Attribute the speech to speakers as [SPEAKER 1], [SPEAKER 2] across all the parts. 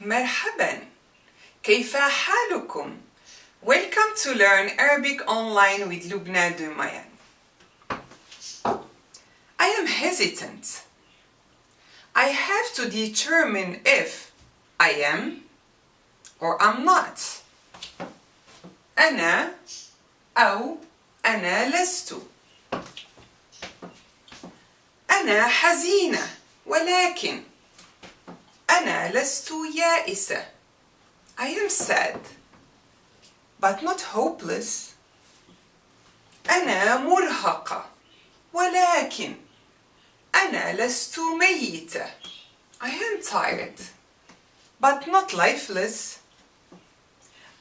[SPEAKER 1] مرحبا. كيف حالكم? Welcome to Learn Arabic Online with Lubna Dumayan. I am hesitant. I have to determine if I am or I'm not. أنا أو أنا لست. أنا حزينة ولكن أنا لست يائسة. I am sad but not hopeless. أنا مرهقة ولكن أنا لست ميتة. I am tired but not lifeless.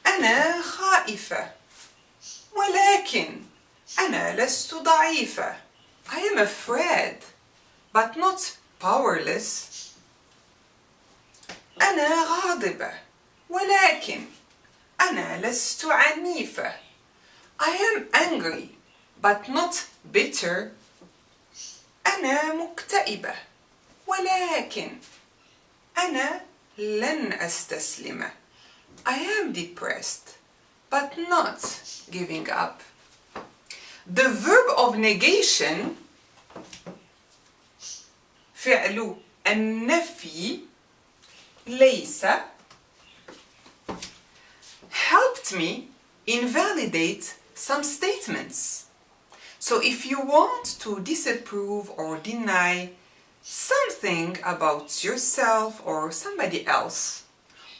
[SPEAKER 1] أنا خائفة ولكن أنا لست ضعيفة. I am afraid but not powerless. أنا غاضبة ولكن أنا لست عنيفة. I am angry but not bitter. أنا مكتئبة ولكن أنا لن أستسلم. I am depressed but not giving up. The verb of negation فعل النفي ليس helped me invalidate some statements. So if you want to disapprove or deny something about yourself or somebody else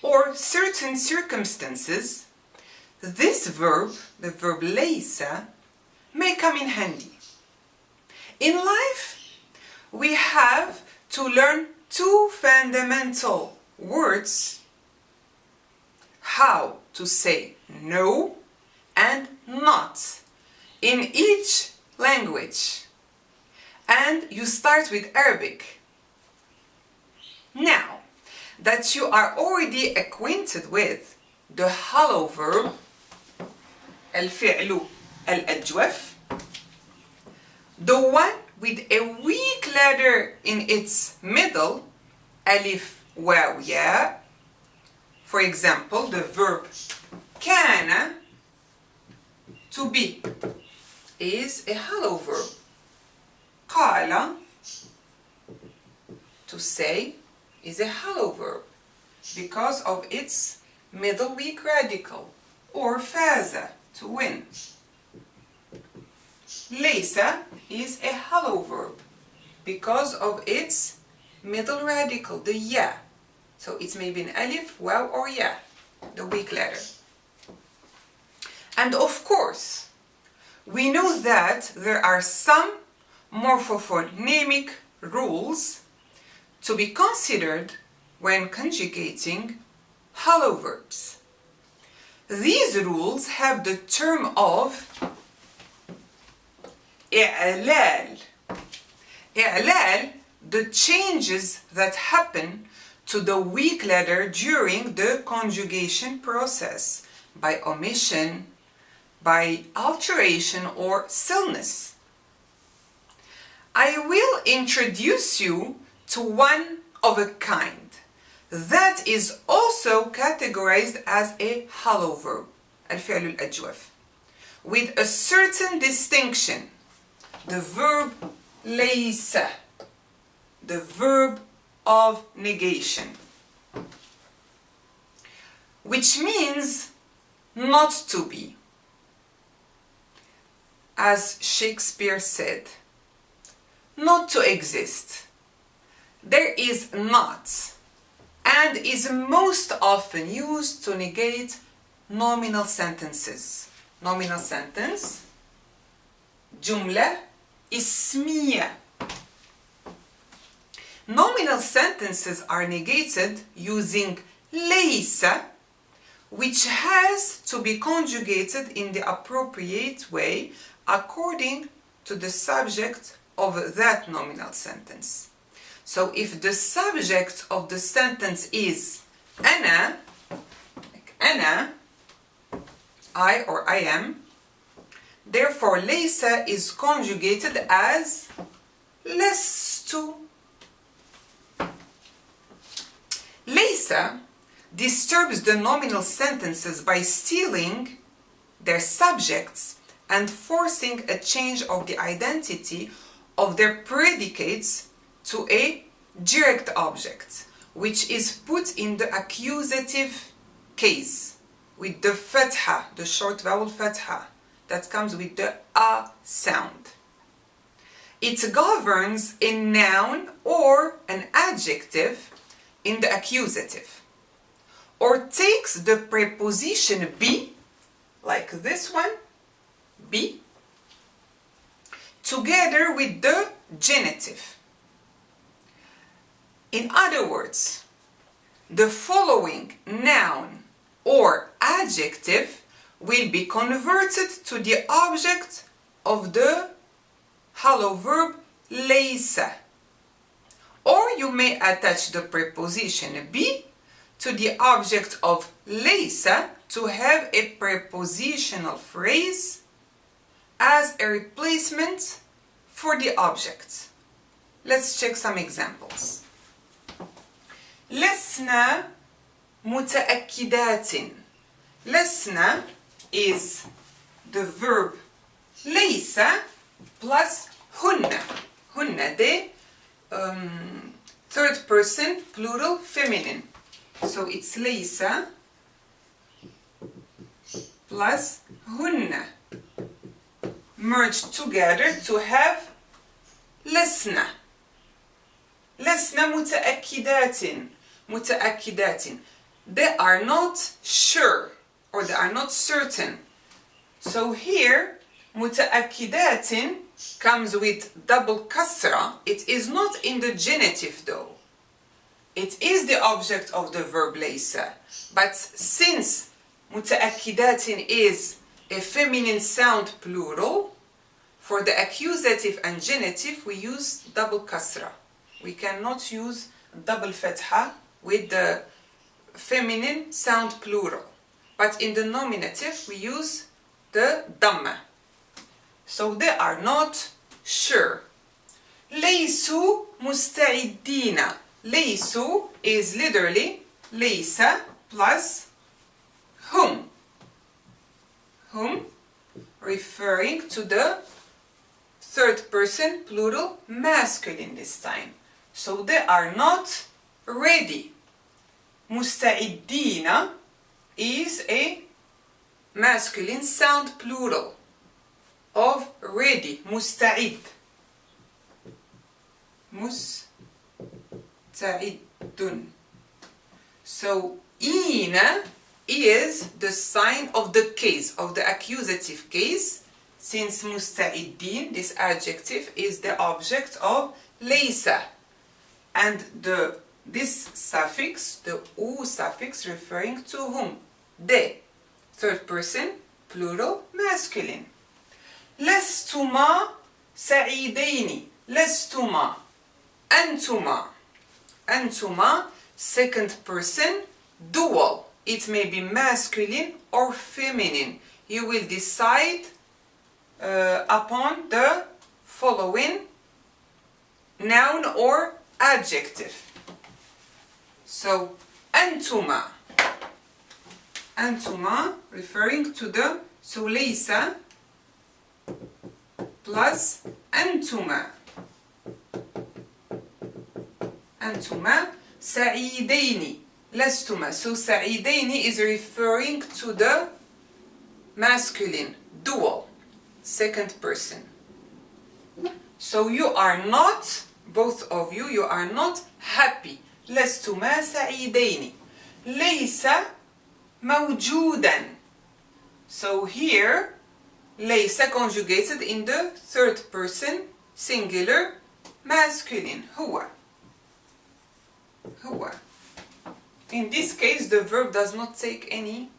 [SPEAKER 1] or certain circumstances, this verb, the verb laysa, may come in handy. In life, we have to learn two fundamental words: how to say no and not in each language. And you start with Arabic. Now that you are already acquainted with the hello verb, الفعل الأجوف, the one with a weak letter in its middle, alif, waw, ya. For example, the verb كان, to be, is a hello verb. قال, to say, is a hello verb because of its middle weak radical, or فاز, to win. Laysa is a hello verb because of its middle radical, the ya. So it may be an alif, waw, or ya, the weak letter. And of course, we know that there are some morphophonemic rules to be considered when conjugating hello verbs. These rules have the term of إعلال. إعلال, the changes that happen to the weak letter during the conjugation process by omission, by alteration, or stillness. I will introduce you to one of a kind that is also categorized as a hello verb, الفعل الأجوف, with a certain distinction. The verb laysa, the verb of negation, which means not to be. As Shakespeare said, not to exist. There is not, and is most often used to negate nominal sentences. Nominal sentence, جملة اسمية. Nominal sentences are negated using laysa, which has to be conjugated in the appropriate way according to the subject of that nominal sentence. So if the subject of the sentence is أنا, like أنا, I or I am, therefore laysa is conjugated as لست. Laysa disturbs the nominal sentences by stealing their subjects and forcing a change of the identity of their predicates to a direct object, which is put in the accusative case with the fatha, the short vowel fatha, that comes with the a sound. It governs a noun or an adjective in the accusative, or takes the preposition be, like this one, be, together with the genitive. In other words, the following noun or adjective will be converted to the object of the hello verb laysa. Or you may attach the preposition be to the object of laysa to have a prepositional phrase as a replacement for the object. Let's check some examples. لسنا متأكدات. لسنا is the verb ليس plus هن. هن the third person plural feminine. So it's ليس plus هن merged together to have لسنا. لسنا متأكدات. متأكدات. They are not sure or they are not certain. So here متأكدات comes with double kasra. It is not in the genitive though. It is the object of the verb laysa. But since متأكدات is a feminine sound plural, for the accusative and genitive we use double kasra. We cannot use double fatha with the feminine sound plural. But in the nominative we use the dhamma. So they are not sure. ليسوا مستعدين. ليسوا is literally ليس plus whom. Whom referring to the third person plural masculine this time. So they are not ready. مستعدين is a masculine sound plural of ready. مستعد. مستعد. So إين is the sign of the case, of the accusative case, since مستعدين, this adjective, is the object of laysa. And this suffix, the u suffix, referring to whom? De, third person, plural, masculine. لستما سعيدين. لستما. أنتما. أنتما, second person, dual. It may be masculine or feminine. You will decide upon the following noun or adjective. So, أنتما. أنتما referring to the so ليس plus أنتما. أنتما سعيدين. لستما. So سعيدين is referring to the masculine, dual, second person. So you are not, both of you, you are not happy. لستما سعيدين. ليس موجودا. So here, ليس conjugated in the third person, singular, masculine. هو. هو. In this case, the verb does not take any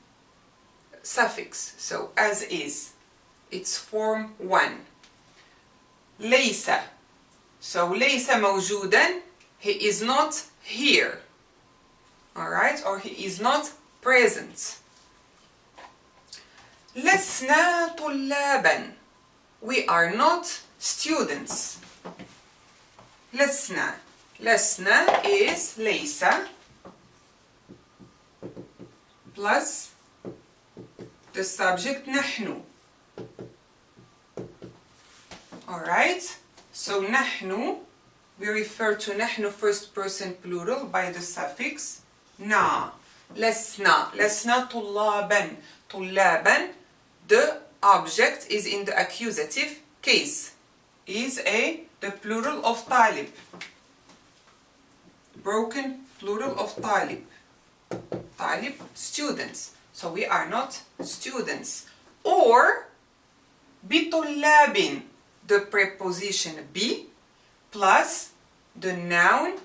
[SPEAKER 1] suffix. So, as is. It's form 1. ليس. So, ليس موجودا. He is not here. Alright? Or he is not present. لسنا طلابا. We are not students. لسنا. لسنا is ليس plus the subject نحن. Alright, so نحن, we refer to نحن first person plural by the suffix na. لسنا, لسنا طلابا. طلابا, the object is in the accusative case, is the plural of طالب. Broken plural of طالب. طالب, students. So we are not students. Or بطلاب, the preposition be plus the noun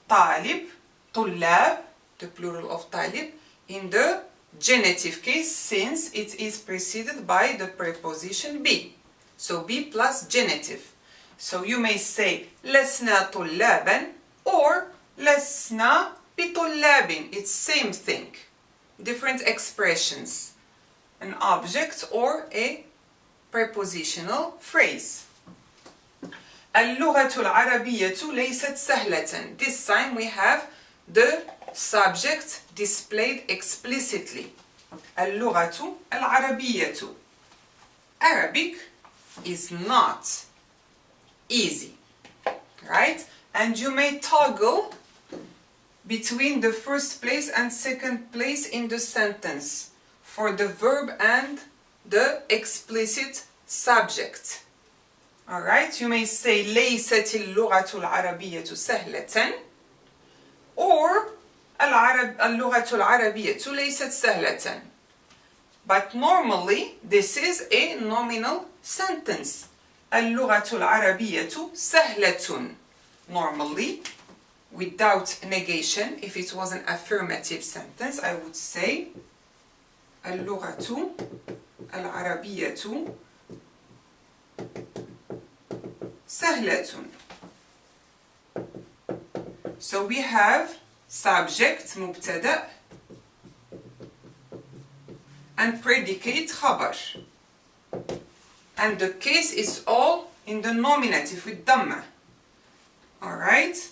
[SPEAKER 1] طالب, طلاب, the plural of طالب, in the genitive case since it is preceded by the preposition be. So be plus genitive. So you may say لسنا طلابا or لسنا بطلاب. It's same thing. Different expressions. An object or a prepositional phrase. اللغة العربية ليست سهلة. This time we have the subject displayed explicitly. اللغة العربية. Arabic is not easy, right? And you may toggle between the first place and second place in the sentence for the verb and the explicit subject. Alright, you may say ليست اللغة العربية سهلة or اللغة العربية ليست سهلة. But normally this is a nominal sentence. اللغة العربية سهلة. Normally, without negation, if it was an affirmative sentence, I would say اللغة العربية سهلة. So we have subject مبتدأ and predicate خبر. And the case is all in the nominative with ضمة. Alright?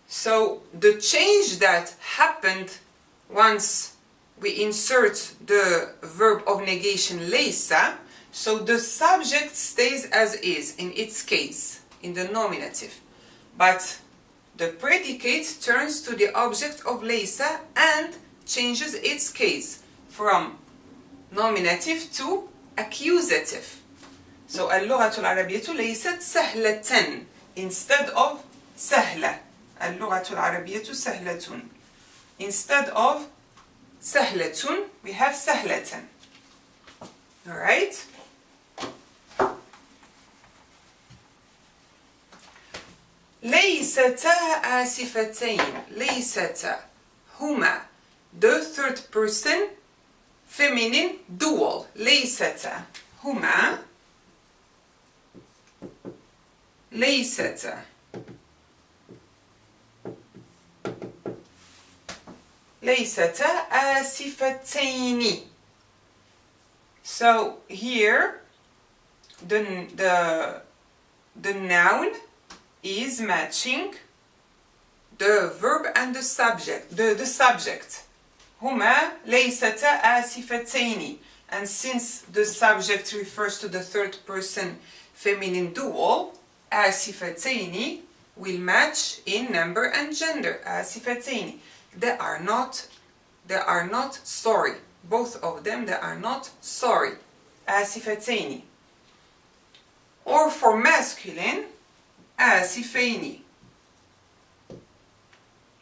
[SPEAKER 1] So the change that happened once we insert the verb of negation Laysa, so the subject stays as is in its case, in the nominative. But the predicate turns to the object of Laysa and changes its case from nominative to accusative. So اللغة العربية ليست سهلة instead of سهلة. اللغة العربية سهلة. Instead of سهلة, we have سهلة. Alright? ليستا آسفتين. ليستا هما, the third person feminine dual. ليستا هما ليستا ليستا آسفتين. So here the noun is matching the verb and the subject, the subject. هما ليستا آسفتين. And since the subject refers to the third person feminine dual, آسفتين will match in number and gender. آسفتين. They are not sorry. Both of them, they are not sorry. آسفتين. Or for masculine, آسفين.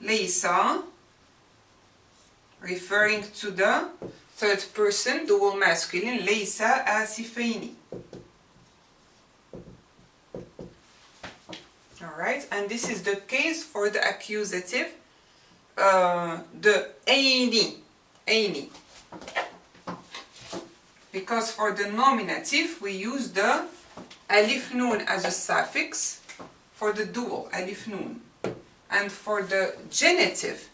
[SPEAKER 1] Laysa, referring to the third person dual masculine, Laysa آسفين. Alright, and this is the case for the accusative, the أيني. Because for the nominative we use the alif nun as a suffix for the dual, alif nun. And for the genitive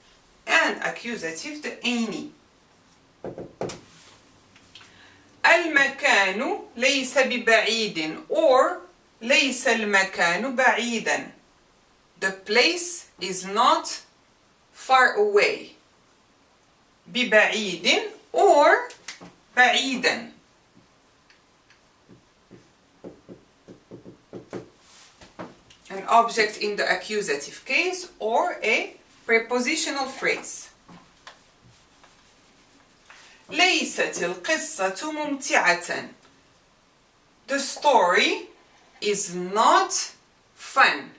[SPEAKER 1] and accusative, the أيني. المكان ليس ببعيد or ليس المكان بعيدا. The place is not far away. ببعيد or بعيدا. An object in the accusative case or a prepositional phrase. ليست القصة ممتعة. The story is not fun.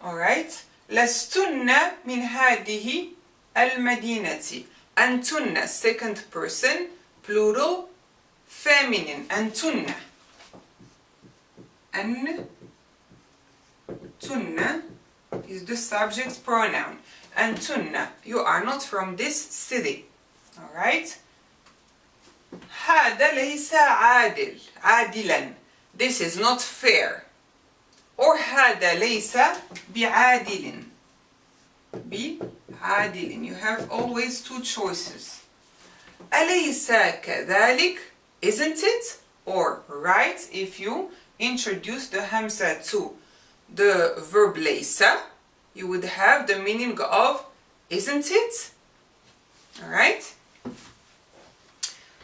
[SPEAKER 1] Alright? لستن من هذه المدينة. أنتن second person plural feminine. أنتن. أنتن is the subject pronoun. أنتن, you are not from this city. Alright? هذا ليس عادلا. This is not fair. Or هذا ليس بعادل. بعادل. You have always two choices. أليس كذلك? Isn't it? Or right, if you introduce the hamza to the verb laysa, you would have the meaning of isn't it? Alright?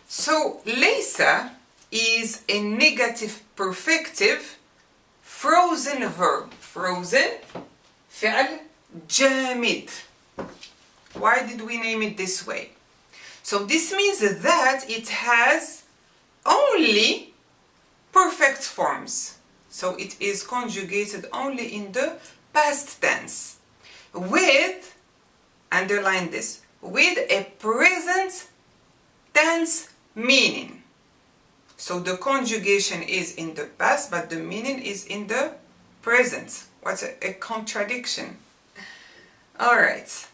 [SPEAKER 1] So laysa is a negative perfective frozen verb. Frozen فعل جامد. Why did we name it this way? So this means that it has only perfect forms. So it is conjugated only in the past tense with, underline this, with a present tense meaning. So the conjugation is in the past, but the meaning is in the present. What's a contradiction? Alright.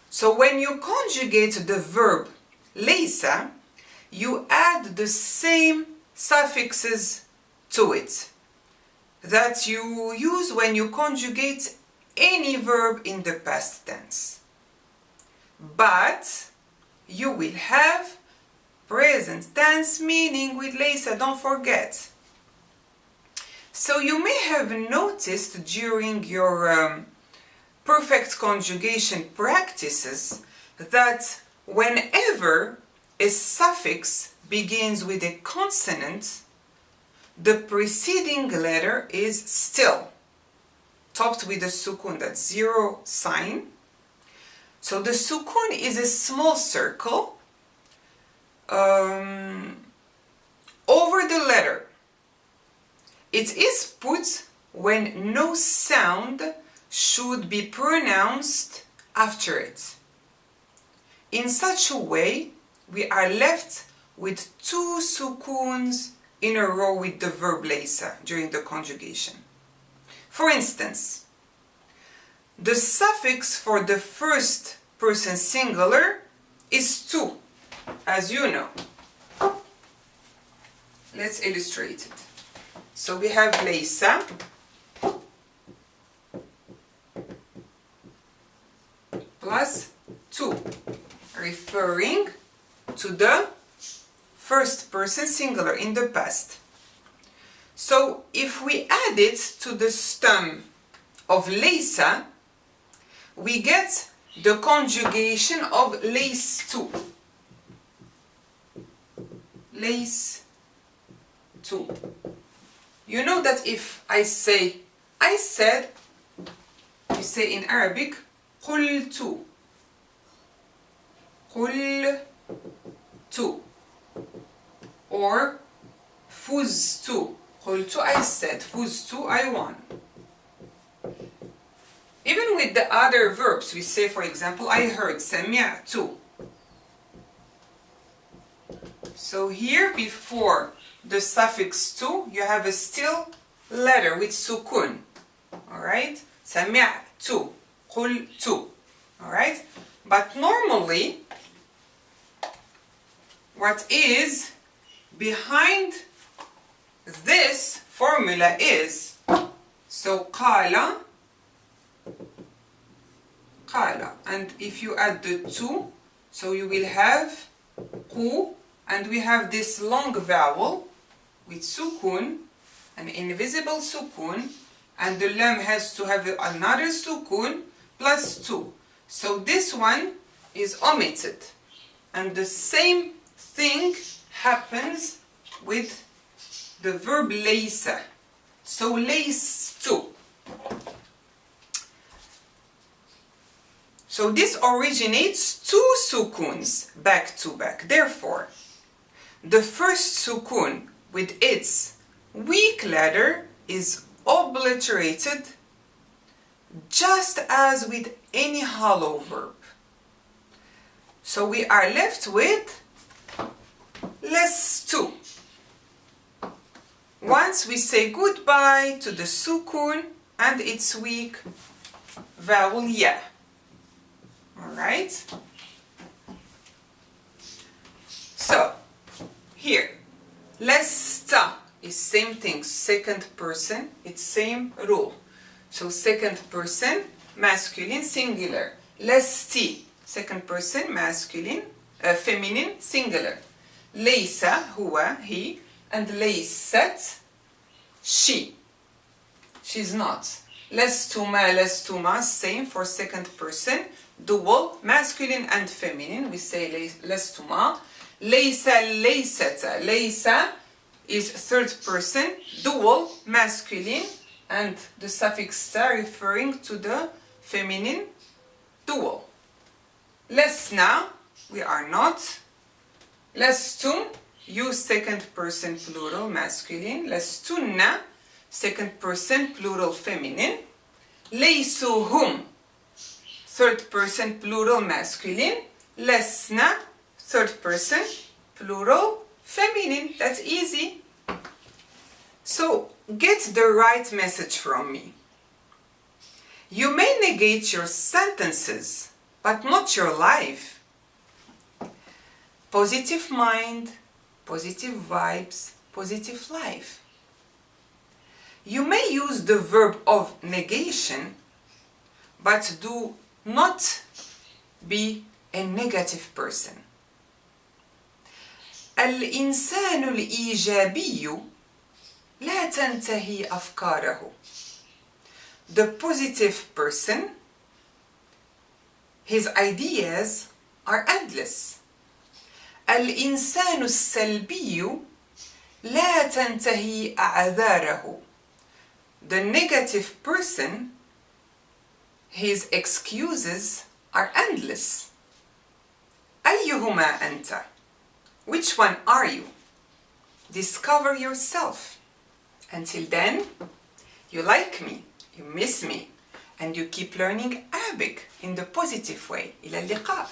[SPEAKER 1] So when you conjugate the verb laysa, you add the same suffixes to it that you use when you conjugate any verb in the past tense. But you will have present tense meaning with laysa, don't forget. So you may have noticed during your perfect conjugation practices that whenever a suffix begins with a consonant, the preceding letter is still topped with a sukun, that's zero sign. So the sukun is a small circle over the letter. It is put when no sound should be pronounced after it. In such a way, we are left with two sukuns in a row with the verb laysa during the conjugation. For instance, the suffix for the first person singular is tu, as you know. Let's illustrate it. So we have laysa plus tu, referring to the first person singular in the past. So if we add it to the stem of laysa, we get the conjugation of laystu. Laystu. You know that if I say, I said, we say in Arabic, قلت. قلت. Or فزت. قلت, I said. فزت, I won. Even with the other verbs, we say, for example, I heard. سمعت. So here, before the suffix tu, you have a still letter with sukun. Alright? سمعت. قلت. Alright? But normally, what is behind this formula is, so قال, and if you add the tu, so you will have قو, and we have this long vowel with sukun, an invisible sukun, and the lam has to have another sukun plus tu. So this one is omitted. And the same thing happens with the verb laysa. So laystu. So this originates two sukuns back to back. Therefore, the first sukun with its weak letter is obliterated just as with any hollow verb. So we are left with lestu. Once we say goodbye to the sukun and its weak vowel ya. Alright? So, here, lesta is same thing, second person, it's same rule. So second person, masculine, singular. Lesti, second person, masculine, feminine, singular. Laysa, huwa, he, and laysat, she. She's not. Lestuma, same for second person, dual, masculine and feminine. We say lestuma. Laysa, laysata. Laysa is third person, dual, masculine, and the suffix ta referring to the feminine dual. Lesna, we are not. Lestum, use second person plural masculine. Lestunna, second person plural feminine. Laysuhum, third person plural masculine. Lesna, third person plural feminine. That's easy. So get the right message from me. You may negate your sentences, but not your life. Positive mind, positive vibes, positive life. You may use the verb of negation, but do not be a negative person. الإنسان الإيجابي لا تنتهي أفكاره. The positive person, his ideas are endless. الإنسان السلبي لا تنتهي أعذاره. The negative person, his excuses are endless. أيهما أنت? Which one are you? Discover yourself. Until then, you like me, you miss me, and you keep learning Arabic in the positive way. إلى اللقاء.